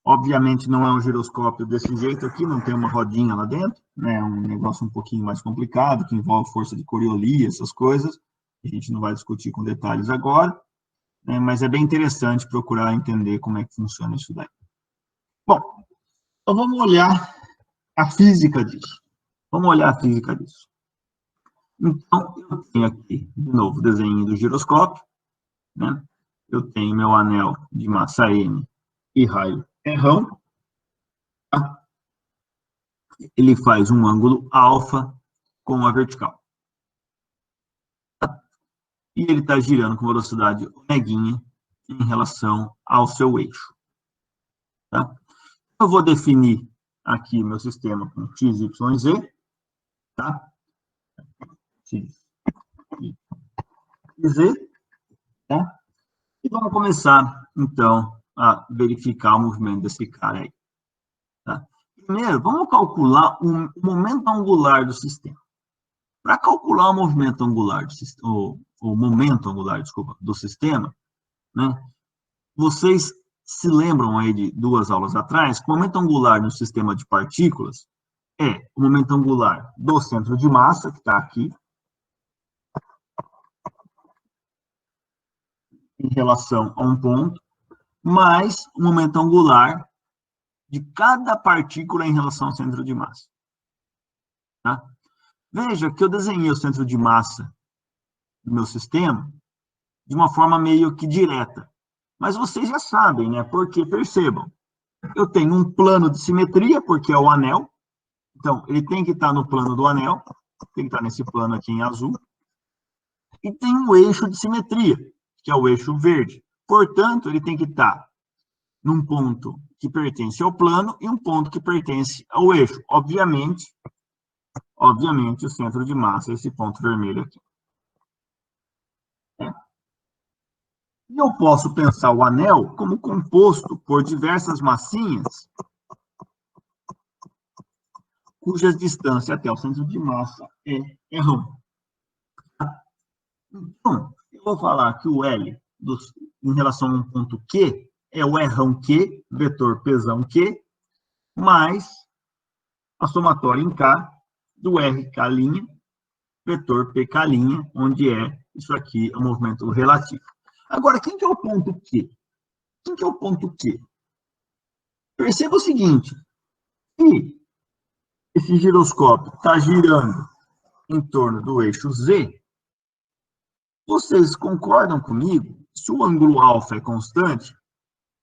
Speaker 1: Obviamente não é um giroscópio desse jeito aqui, não tem uma rodinha lá dentro, né? É um negócio um pouquinho mais complicado, que envolve força de Coriolis, essas coisas. A gente não vai discutir com detalhes agora, né? Mas é bem interessante procurar entender como é que funciona isso daí. Bom, então vamos olhar a física disso. Vamos olhar a física disso. Então, eu tenho aqui, de novo, o desenho do giroscópio, né? Eu tenho meu anel de massa M e raio é rão. Tá? Ele faz um ângulo alfa com a vertical. Tá? E ele está girando com velocidade omeguinha em relação ao seu eixo. Tá? Eu vou definir aqui meu sistema com x, y, z. Tá? X, y, z. Tá? E vamos começar, então, a verificar o movimento desse cara aí. Tá? Primeiro, vamos calcular o momento angular do sistema. Para calcular o movimento angular do sistema, o momento angular, desculpa, do sistema, né? Vocês se lembram aí de 2 aulas atrás, que o momento angular no sistema de partículas é o momento angular do centro de massa, que está aqui, em relação a um ponto, mais o momento angular de cada partícula em relação ao centro de massa. Tá? Veja que eu desenhei o centro de massa do meu sistema de uma forma meio que direta. Mas vocês já sabem, né? Porque, percebam, eu tenho um plano de simetria, porque é o anel, Então, ele tem que estar no plano do anel, tem que estar nesse plano aqui em azul, e tem um eixo de simetria, que é o eixo verde. Portanto, ele tem que estar num ponto que pertence ao plano e um ponto que pertence ao eixo. Obviamente, o centro de massa é esse ponto vermelho aqui. E eu posso pensar o anel como composto por diversas massinhas cujas distância até o centro de massa é ρ. Então, eu vou falar que o L em relação a um ponto Q é o Rq, vetor Pzão Q, mais a somatória em K do RK', vetor PK', onde isso aqui é o movimento relativo. Agora, quem que é o ponto Q? Quem que é o ponto Q? Perceba o seguinte, se esse giroscópio está girando em torno do eixo Z, vocês concordam comigo? Se o ângulo alfa é constante,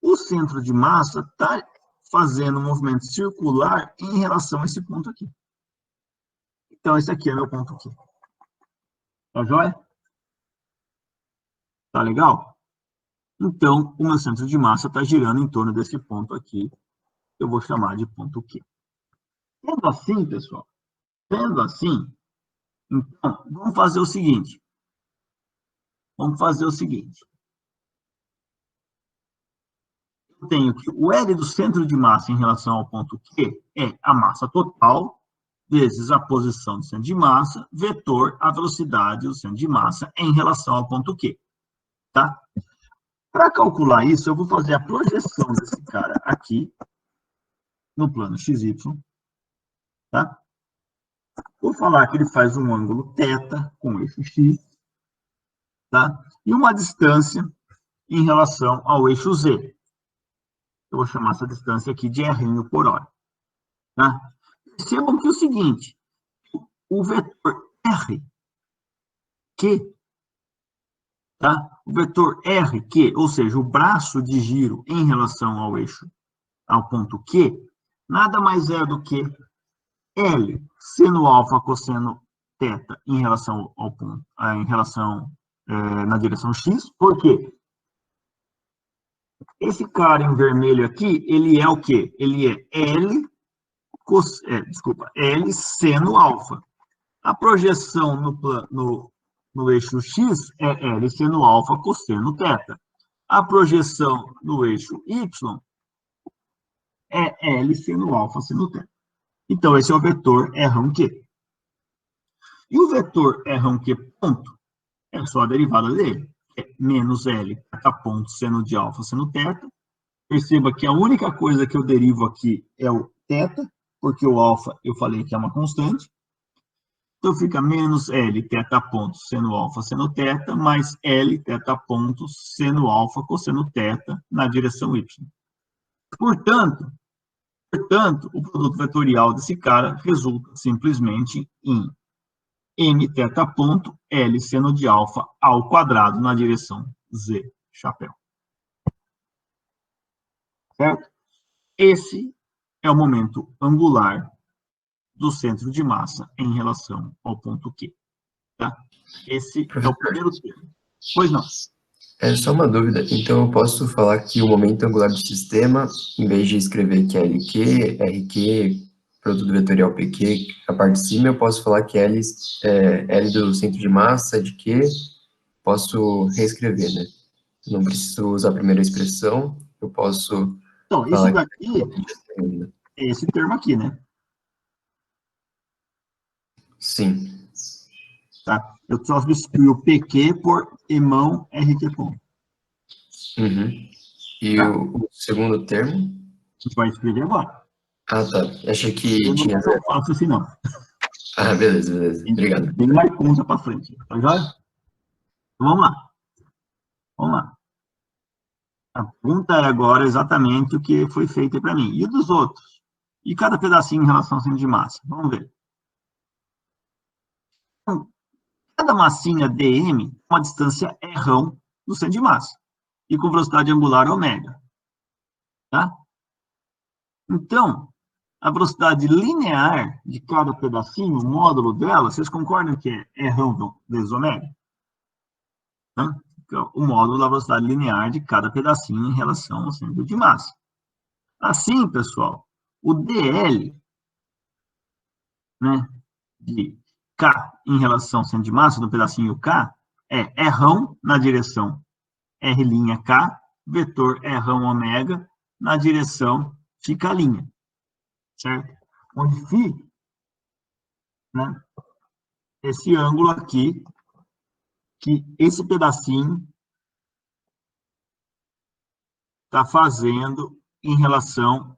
Speaker 1: o centro de massa está fazendo um movimento circular em relação a esse ponto aqui. Então, esse aqui é meu ponto aqui. Tá joia? Tá legal? Então, o meu centro de massa está girando em torno desse ponto aqui, que eu vou chamar de ponto Q. Sendo assim, pessoal, sendo assim, então, vamos fazer o seguinte. Eu tenho que o L do centro de massa em relação ao ponto Q é a massa total vezes a posição do centro de massa, vetor a velocidade do centro de massa em relação ao ponto Q. Tá? Para calcular isso, eu vou fazer a projeção desse cara aqui no plano XY. Tá? Vou falar que ele faz um ângulo θ com eixo X. Tá? E uma distância em relação ao eixo Z. Eu vou chamar essa distância aqui de R por hora. Tá? Percebam que é o seguinte, o vetor R, Q, tá? O vetor R, Q, ou seja, o braço de giro em relação ao eixo, ao ponto Q, nada mais é do que L seno alfa cosseno θ em relação ao ponto, na direção X. Por quê? Esse cara em vermelho aqui, ele é o quê? Ele é L seno alfa. A projeção no eixo X é L seno alfa cosseno θ. A projeção no eixo Y é L seno alfa seno θ. Então, esse é o vetor Rq. E o vetor Rq ponto é só a derivada dele, que é menos L θ ponto seno de alfa seno θ. Perceba que a única coisa que eu derivo aqui é o θ, porque o alfa eu falei que é uma constante. Então, fica menos L θ ponto seno alfa seno θ, mais L θ ponto seno alfa cosseno θ na direção Y. Portanto, o produto vetorial desse cara resulta simplesmente em m θ ponto L seno de alfa ao quadrado na direção Z, chapéu. Certo? Esse é o momento angular do centro de massa em relação ao ponto Q. Tá? Esse é o primeiro termo. Pois não.
Speaker 2: É só uma dúvida. Então, eu posso falar que o momento angular do sistema, em vez de escrever que é LQ, RQ, produto vetorial PQ, a parte de cima, eu posso falar que L do centro de massa de Q, posso reescrever, né? Não preciso usar a primeira expressão, eu posso
Speaker 1: Então, isso
Speaker 2: falar
Speaker 1: daqui é esse termo aqui, né?
Speaker 2: Sim.
Speaker 1: Tá? Eu só substituí o PQ por emão RQ ponto.
Speaker 2: Uhum. E
Speaker 1: Tá?
Speaker 2: o segundo termo?
Speaker 1: A gente vai escrever agora.
Speaker 2: Ah, tá. Achei que
Speaker 1: Eu não
Speaker 2: tinha...
Speaker 1: é tão fácil assim, não.
Speaker 2: Ah, beleza, beleza. Obrigado.
Speaker 1: Tem mais conta para frente. Tá joia? Então, vamos lá. Vamos lá. A pergunta é agora exatamente o que foi feito para mim. E dos outros? E cada pedacinho em relação ao centro de massa? Vamos ver. Então, cada massinha dm tem uma distância r do centro de massa. E com velocidade angular ω. Tá? Então, a velocidade linear de cada pedacinho, o módulo dela, vocês concordam que é rho vezes ômega? Né? Então, o módulo da velocidade linear de cada pedacinho em relação ao centro de massa. Assim, pessoal, o dl, né, de K em relação ao centro de massa do pedacinho K é rho na direção R', vetor rho ômega na direção φ', certo? Onde φ, né, esse ângulo aqui, que esse pedacinho está fazendo em relação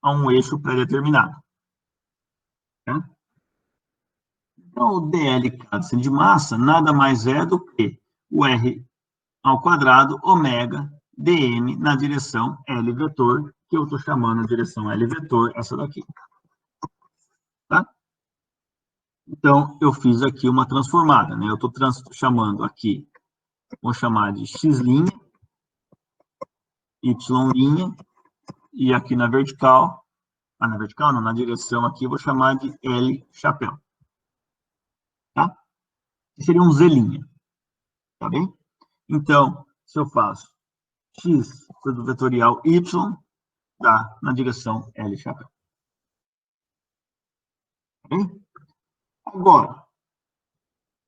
Speaker 1: a um eixo pré-determinado. Né? Então, o dl cada centro de massa nada mais é do que o r ao quadrado ômega dm na direção L vetor, que eu estou chamando a direção L vetor, essa daqui. Tá? Então, eu fiz aqui uma transformada, né? Eu estou chamando aqui, vou chamar de x', y', e aqui na vertical, na vertical não, na direção aqui, vou chamar de L chapéu. Tá? Que seria um z', tá bem? Então, se eu faço x do vetorial y, dá na direção L chapéu. Tá bem? Agora,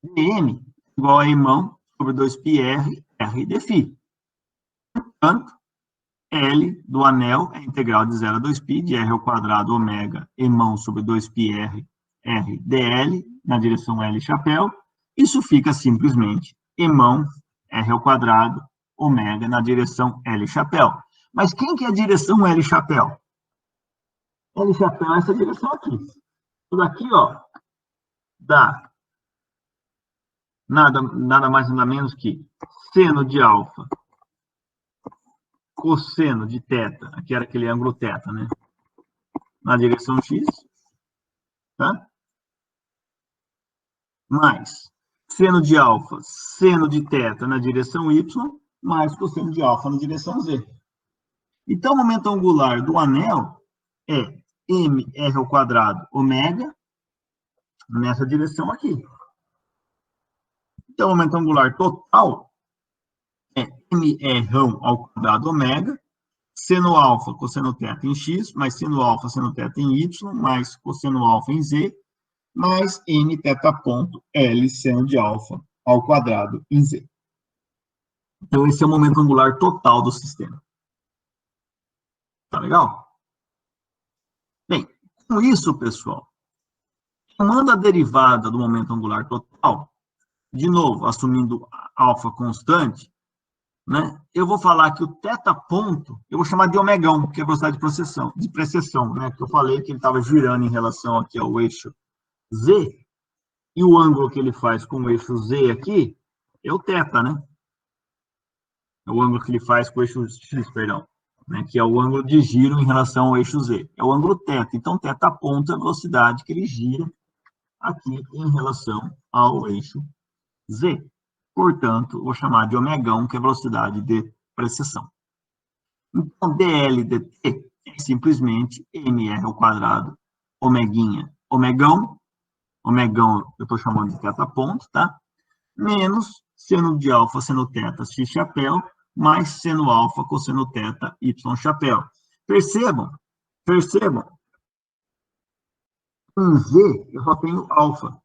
Speaker 1: dm igual a imão sobre 2πr, r de φ. Portanto, L do anel é integral de 0 a 2π, de r ao quadrado ômega imão sobre 2πr, r dl, na direção L chapéu. Isso fica simplesmente imão, r ao quadrado, ômega, na direção L chapéu. Mas quem que é a direção L chapéu? L chapéu é essa direção aqui. Isso daqui, ó, dá nada mais nada menos que seno de alfa cosseno de θ, aqui era aquele ângulo θ, né? Na direção x, tá? Mais seno de alfa, seno de θ na direção y, mais cosseno de alfa na direção z. Então, o momento angular do anel é mr ao quadrado ômega nessa direção aqui. Então, o momento angular total é mr ao quadrado ômega, seno alfa, cosseno θ em x, mais seno alfa, seno θ em y, mais cosseno alfa em z, mais n θ ponto L seno de alfa ao quadrado em z. Então, esse é o momento angular total do sistema. Tá legal? Bem, com isso, pessoal, tomando a derivada do momento angular total, de novo, assumindo alfa constante, né, eu vou falar que o θ ponto, eu vou chamar de omegão, que é a velocidade de precessão, né, que eu falei que ele estava girando em relação aqui ao eixo z, e o ângulo que ele faz com o eixo z aqui é o θ, né? É o ângulo que ele faz com o eixo x, perdão, né, que é o ângulo de giro em relação ao eixo z. É o ângulo θ. Então, θ ponto é a velocidade que ele gira aqui em relação ao eixo z. Portanto, vou chamar de omegão, que é a velocidade de precessão. Então, dl dt é simplesmente mr ao quadrado, omeguinha, omegão, eu estou chamando de θ ponto, tá? Menos seno de alfa, seno θ, x chapéu, mais seno alfa, cosseno θ, y chapéu. Percebam, em z eu só tenho alfa.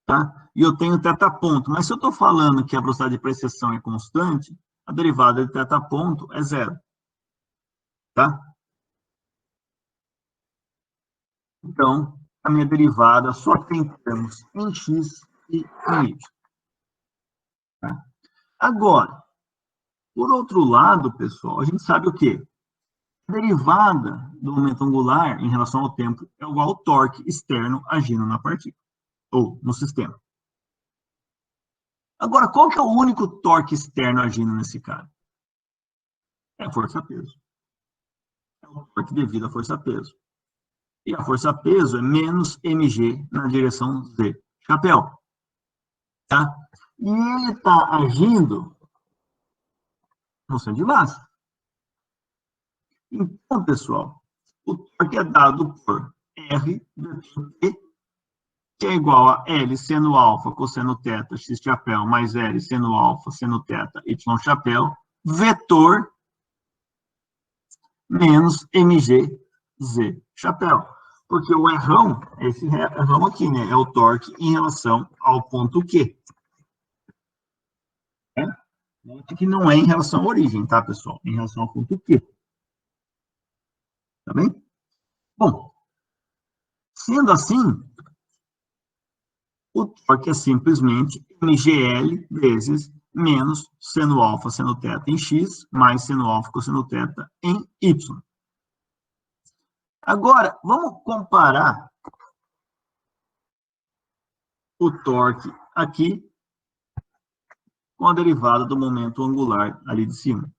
Speaker 1: Tá? E eu tenho θ ponto. Mas se eu estou falando que a velocidade de precessão é constante, a derivada de θ ponto é zero. Tá? Então, a minha derivada só tem termos em x e em y. Tá? Agora, por outro lado, pessoal, a gente sabe o quê? A derivada do momento angular em relação ao tempo é igual ao torque externo agindo na partícula, ou no sistema. Agora, qual que é o único torque externo agindo nesse cara? É a força-peso. É o torque devido à força-peso. E a força-peso é menos mg na direção z. Chapéu. Tá? E ele está agindo no centro de massa. Então, pessoal, O torque é dado por R vetor T, que é igual a L seno alfa, cosseno teta, x chapéu, mais L seno alfa, seno teta, y chapéu, vetor menos mg, z chapéu. Porque o Rão, esse Rão aqui, né, é o torque em relação ao ponto Q. Note que não é em relação à origem, tá, pessoal? Em relação ao ponto Q. Tá bem? Bom, sendo assim, o torque é simplesmente mgl vezes menos seno alfa, seno teta em x, mais seno alfa, cosseno teta em y. Agora, vamos comparar o torque aqui com a derivada do momento angular ali de cima.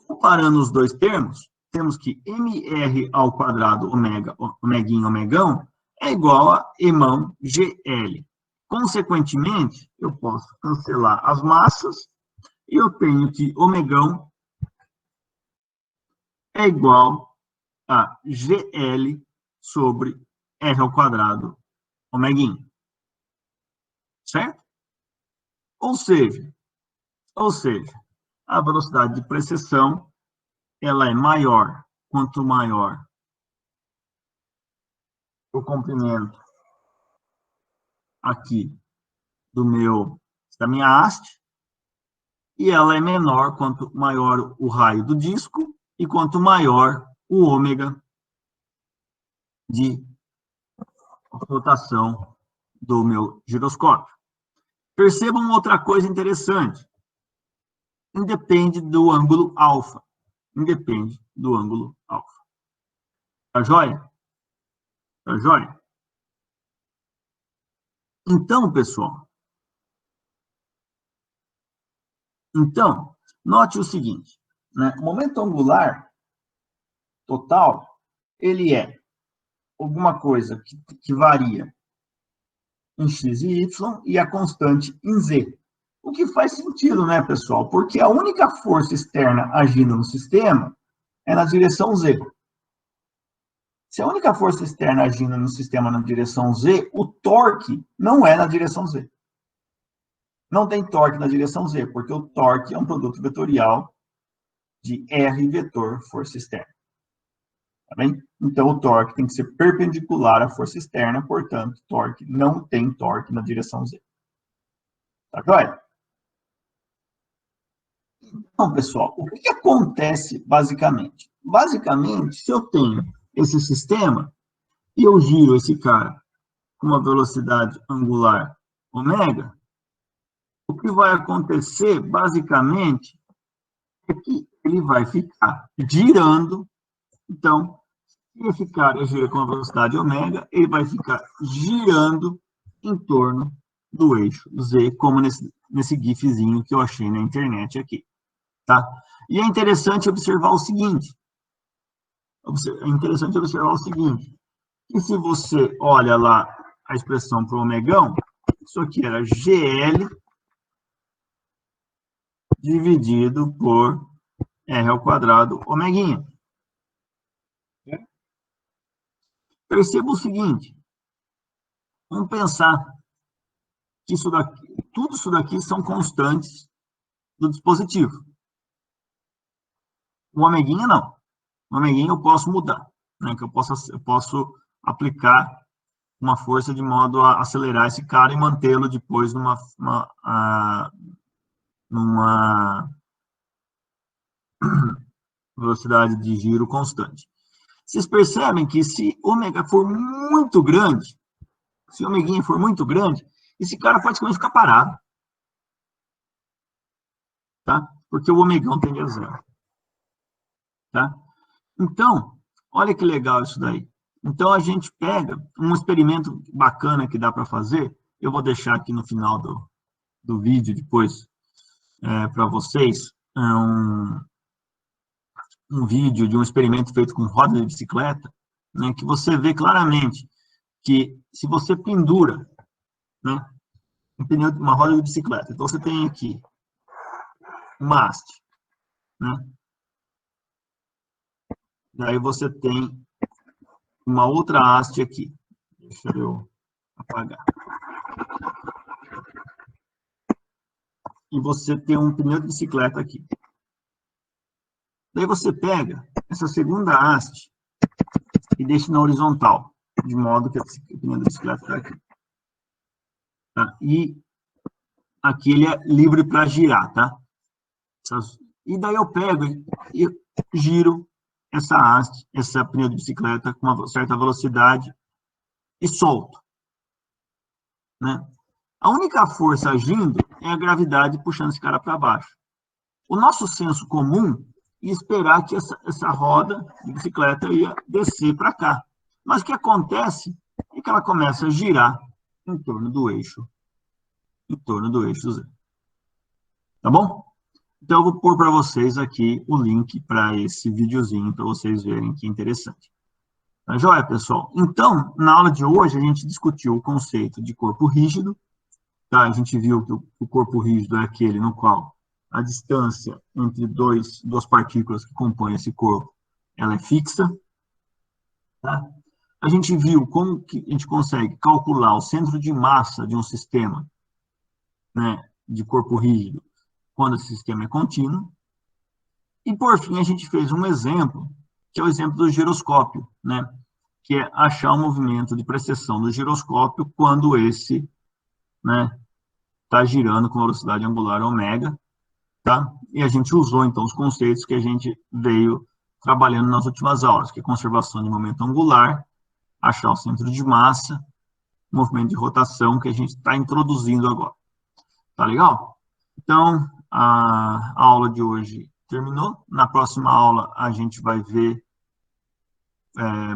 Speaker 1: Comparando os dois termos, temos que mr ao quadrado ômega, omeguinho, omegão, é igual a emão gl. Consequentemente, eu posso cancelar as massas e eu tenho que omegão é igual a gl sobre r ao quadrado omeguinho. Certo? Ou seja, a velocidade de precessão ela é maior quanto maior o comprimento aqui da minha haste, e ela é menor quanto maior o raio do disco e quanto maior o ômega de rotação do meu giroscópio. Percebam outra coisa interessante. Independe do ângulo alfa. Independe do ângulo alfa. Tá joia? Tá joia? Então, pessoal, note o seguinte, né? O momento angular total, ele é alguma coisa que varia em x e y e a constante em z. O que faz sentido, né, pessoal? Porque a única força externa agindo no sistema é na direção z. Se a única força externa agindo no sistema na direção z, o torque não é na direção z. Não tem torque na direção z, porque o torque é um produto vetorial de R vetor força externa. Tá bem? Então, o torque tem que ser perpendicular à força externa, portanto, torque não tem torque na direção z. Tá joia? Então, pessoal, o que acontece basicamente? Basicamente, se eu tenho esse sistema e eu giro esse cara com uma velocidade angular ômega, o que vai acontecer, basicamente, é que ele vai ficar girando. Então, se esse cara gira com a velocidade ômega, ele vai ficar girando em torno do eixo Z, como nesse gifzinho que eu achei na internet aqui. Tá? E é interessante observar o seguinte. Que se você olha lá a expressão para o omegão, isso aqui era GL dividido por R ao quadrado omeguinha. Perceba o seguinte, vamos pensar que tudo isso daqui são constantes do dispositivo. O omeguinha não. O omeguinha eu posso mudar, né? Que eu posso aplicar uma força de modo a acelerar esse cara e mantê-lo depois numa velocidade de giro constante. Vocês percebem que se ômega for muito grande, se o omeguinha for muito grande, esse cara praticamente fica parado. Tá? Porque o omegão tende a zero. Tá? Então, olha que legal isso daí. Então, a gente pega um experimento bacana que dá para fazer, eu vou deixar aqui no final do vídeo depois para vocês, um vídeo de um experimento feito com roda de bicicleta, né, que você vê claramente que se você pendura, né, uma roda de bicicleta, então você tem aqui uma haste, né, Daí você tem uma outra haste aqui. Deixa eu apagar. E você tem um pneu de bicicleta aqui. Daí você pega essa segunda haste e deixa na horizontal, de modo que o pneu da bicicleta está aqui. Tá? E aqui ele é livre para girar, tá? E daí eu pego e giro essa haste, essa pneu de bicicleta com uma certa velocidade e solto, né? A única força agindo é a gravidade puxando esse cara para baixo. O nosso senso comum ia esperar que essa roda de bicicleta ia descer para cá. Mas o que acontece é que ela começa a girar em torno do eixo Z. Tá bom? Então, eu vou pôr para vocês aqui o link para esse videozinho, para vocês verem que interessante. Tá joia, pessoal? Então, na aula de hoje, a gente discutiu o conceito de corpo rígido. Tá? A gente viu que o corpo rígido é aquele no qual a distância entre duas partículas que compõem esse corpo, ela é fixa. Tá? A gente viu como que a gente consegue calcular o centro de massa de um sistema, né, de corpo rígido, quando esse sistema é contínuo. E, por fim, a gente fez um exemplo, que é o exemplo do giroscópio, né, que é achar o movimento de precessão do giroscópio quando esse, né, está girando com velocidade angular ômega, tá? E a gente usou, então, os conceitos que a gente veio trabalhando nas últimas aulas, que é conservação de momento angular, achar o centro de massa, movimento de rotação, que a gente está introduzindo agora. Tá legal? Então, a aula de hoje terminou. Na próxima aula, a gente vai ver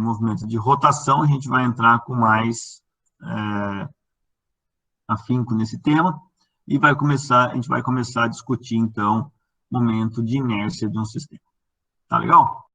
Speaker 1: movimento de rotação, a gente vai entrar com mais afinco nesse tema, e a gente vai começar a discutir, então, momento de inércia de um sistema. Tá legal?